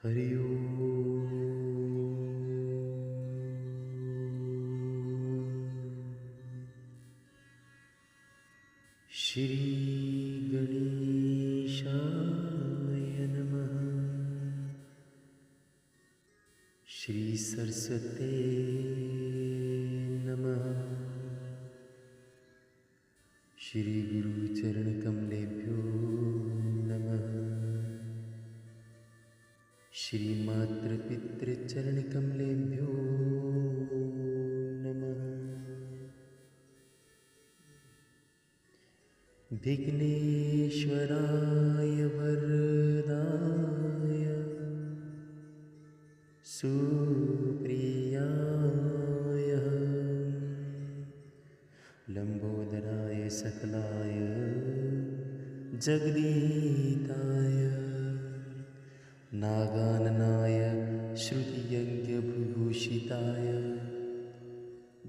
हरि ओम। श्री गणेशाय नमः। श्री सरस्वते नमः। श्री गुरु चरण कमलेभ्यो नमः। श्री मातृ पितृ चरण कमलेभ्यो नमः। विघ्नेश्वराय वरदाय सुप्रियाय लंबोदराय सकलाय जगदीताय नागाननाय श्रुतियज्ञविभूषिताय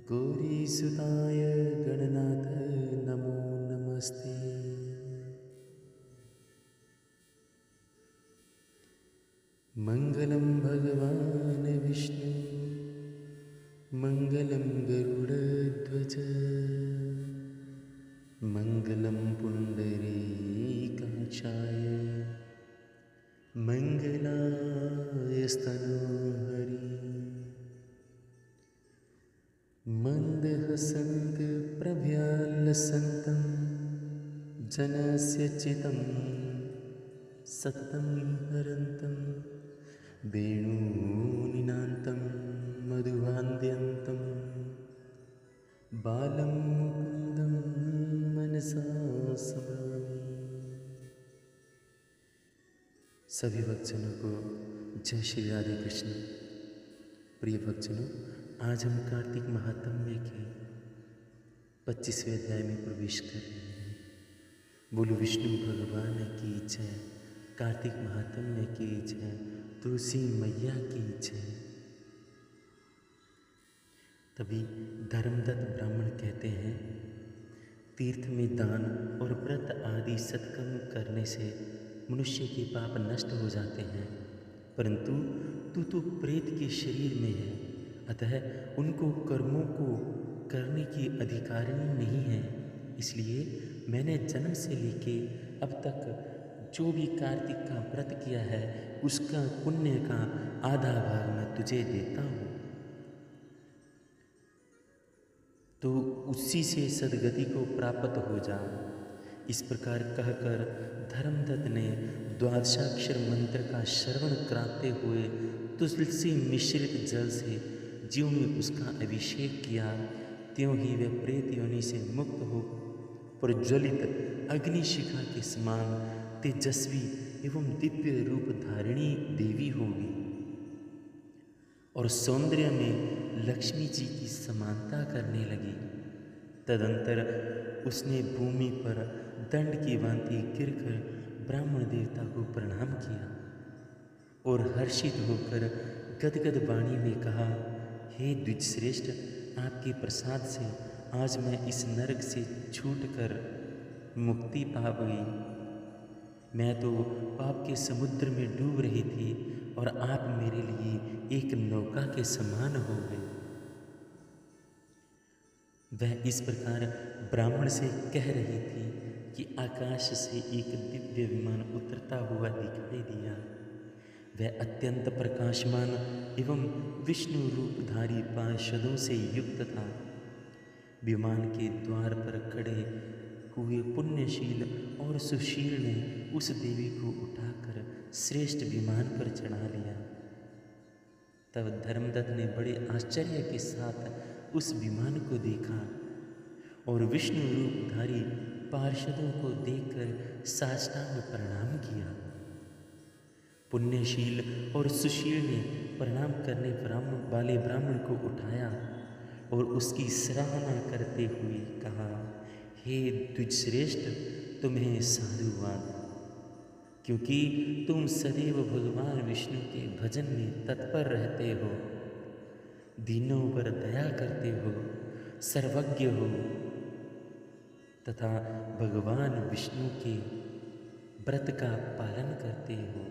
गौरीसुताय गणनाथ नमो नमस्ते। मंगलम भगवान विष्णु मंगलम गरुड़ध्वज मंगलम पुंडरीकाक्षाय मंगलाय स्तनोहरि मंदहसन्त प्रभ्यालसन्तं जनस्य चितं सततं हरन्तं वेणुनिनान्तं मधुवाद्यन्तं बालं मुकुन्दं मनसा स्मरामि। सभी भक्तजनों को जय श्री राधे कृष्ण। प्रिय भक्तजनों, आज हम कार्तिक महात्म्य के 25वें अध्याय में प्रवेश कर रहे हैं। बोलो विष्णु भगवान की जय, कार्तिक महात्म्य की जय, तुलसी मैया की जय। तभी धर्मदत्त ब्राह्मण कहते हैं, तीर्थ में दान और व्रत आदि सत्कर्म करने से मनुष्य के पाप नष्ट हो जाते हैं, परंतु तू तो प्रेत के शरीर में है, अतः उनको कर्मों को करने की अधिकारिणी नहीं है। इसलिए मैंने जन्म से लेके अब तक जो भी कार्तिक का व्रत किया है उसका पुण्य का आधा भाग मैं तुझे देता हूँ, तो उसी से सद्गति को प्राप्त हो जा। इस प्रकार कहकर धर्मदत्त ने द्वादशाक्षर मंत्र का श्रवण कराते हुए तुलसी मिश्रित जल से ज्यों ही उसका अभिषेक किया, त्यों ही वह प्रेत योनि से मुक्त हो प्रज्वलित अग्निशिखा के समान तेजस्वी एवं दिव्य रूप धारिणी देवी होगी और सौंदर्य में लक्ष्मी जी की समानता करने लगी। तदंतर उसने भूमि पर दंड की भांति गिरकर ब्राह्मण देवता को प्रणाम किया और हर्षित होकर गदगद वाणी में कहा, हे द्विजश्रेष्ठ, आपके प्रसाद से आज मैं इस नरक से छूटकर मुक्ति पा गई। मैं तो पाप के समुद्र में डूब रही थी और आप मेरे लिए एक नौका के समान हो गए। वह इस प्रकार ब्राह्मण से कह रही थी कि आकाश से एक दिव्य विमान उतरता हुआ दिखाई दिया। वह अत्यंत प्रकाशमान एवं विष्णु रूपधारी पार्षदों से युक्त था। विमान के द्वार पर खड़े हुए पुण्यशील और सुशील ने उस देवी को उठाकर श्रेष्ठ विमान पर चढ़ा लिया। तब धर्मदत्त ने बड़े आश्चर्य के साथ उस विमान को देखा और विष्णु रूपधारी पार्षदों को देखकर साष्टांग प्रणाम किया। पुण्यशील और सुशील ने प्रणाम करने वाले ब्राह्मण को उठाया और उसकी सराहना करते हुए कहा, हे द्विजश्रेष्ठ, तुम्हें साधुवाद, क्योंकि तुम सदैव भगवान विष्णु के भजन में तत्पर रहते हो, दीनों पर दया करते हो, सर्वज्ञ हो तथा भगवान विष्णु के व्रत का पालन करते हो।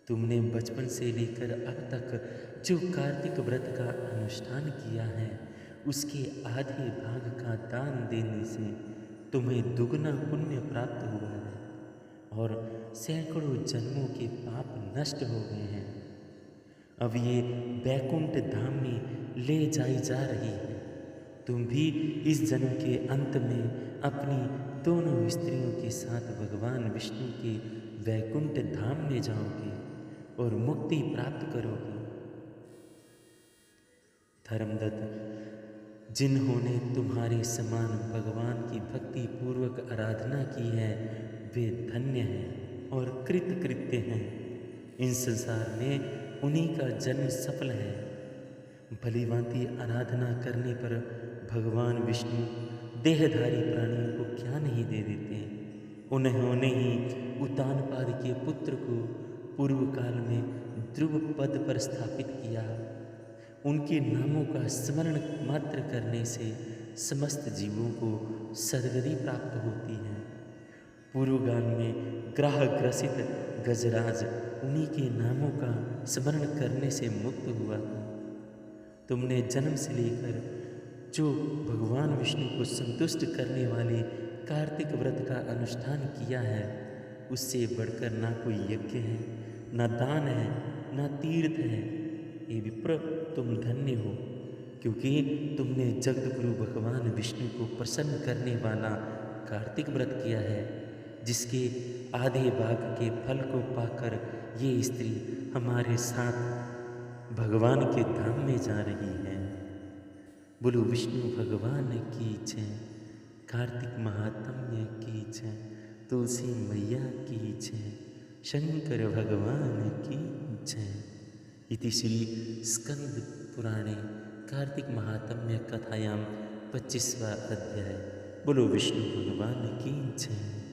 तुमने बचपन से लेकर अब तक जो कार्तिक व्रत का अनुष्ठान किया है, उसके आधे भाग का दान देने से तुम्हें दुगना पुण्य प्राप्त हुआ है और सैकड़ों जन्मों के पाप नष्ट हो गए हैं। अब ये बैकुंठ धाम में ले जाई जा रही है। तुम भी इस जन्म के अंत में अपनी दोनों स्त्रियों के साथ भगवान विष्णु के वैकुंठ धाम में जाओगे और मुक्ति प्राप्त करोगे। धर्मदत्त, जिन्होंने तुम्हारे समान भगवान की भक्ति पूर्वक आराधना की है, वे धन्य हैं और कृतकृत्य हैं। इन संसार में उन्हीं का जन्म सफल है। भलीभांति आराधना करने पर भगवान विष्णु देहधारी प्राणियों को क्या नहीं दे देते। उन्होंने ही उतानपाद के पुत्र को पूर्व काल में ध्रुव पद पर स्थापित किया। उनके नामों का स्मरण मात्र करने से समस्त जीवों को सद्गति प्राप्त होती है। पूर्वकाल में ग्रह ग्रसित गजराज उन्हीं के नामों का स्मरण करने से मुक्त हुआ था। तुमने जन्म से लेकर जो भगवान विष्णु को संतुष्ट करने वाले कार्तिक व्रत का अनुष्ठान किया है, उससे बढ़कर ना कोई यज्ञ है, ना दान है, ना तीर्थ है। ये विप्र, तुम धन्य हो, क्योंकि तुमने जगतगुरु भगवान विष्णु को प्रसन्न करने वाला कार्तिक व्रत किया है, जिसके आधे भाग के फल को पाकर ये स्त्री हमारे साथ भगवान के धाम में जा रही है। बोलो विष्णु भगवान की जय, कार्तिक महात्म्य की जय, तुलसी मैया की जय, शंकर भगवान की जय। इति श्री स्कंद पुराणे कार्तिक महात्म्य कथायां 25वां अध्याय। बोलो विष्णु भगवान की जय।